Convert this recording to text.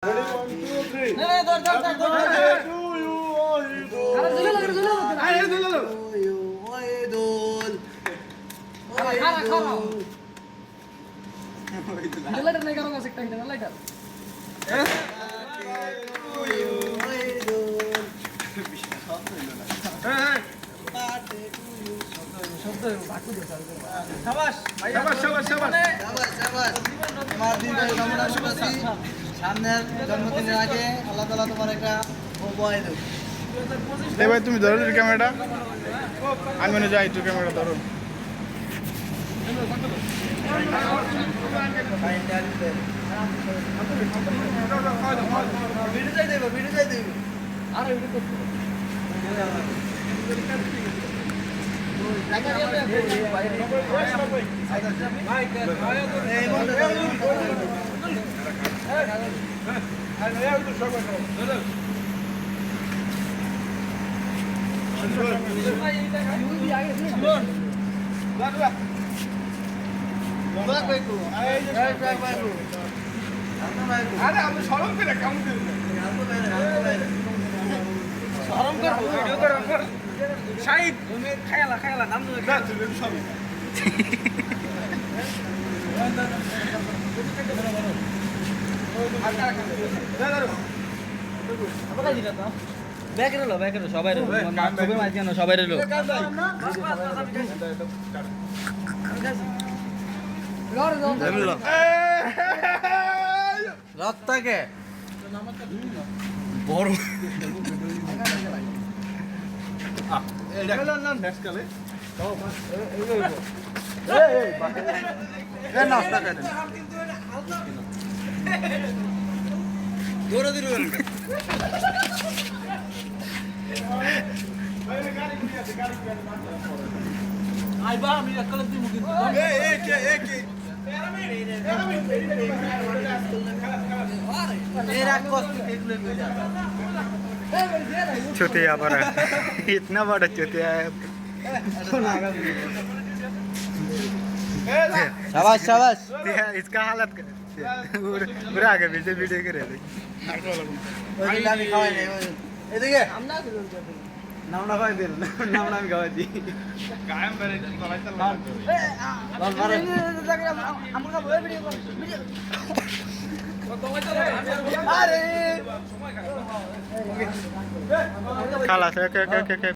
Ready, 1, 2, 3. সামনের জন্মদিনের আগে আল্লাহ তাআলা তোমার একটা উপহার দেব। এই ভাই তুমি ধরো ক্যামেরাটা, আমি মনে যাই একটু ক্যামেরা ধরো। ভিডিও চাই দেব, ভিডিও চাই দেব। আরে ভিডিও করতে শাহিদ খায়ালা নাম ব্যাকের সবাই সবাই রক্তাকে বড় আইবা আমি একলা দিমু কিন্তু चुतिया बड़ा इतना बड़ा चुतिया है। शाबाश शाबाश इसका हालत पूरा आगे पीछे वीडियो करे আমি খাওয়াই নাই এদিকে नामना भाई दिल नामना भी गवा दी कायम करे আরে खाला से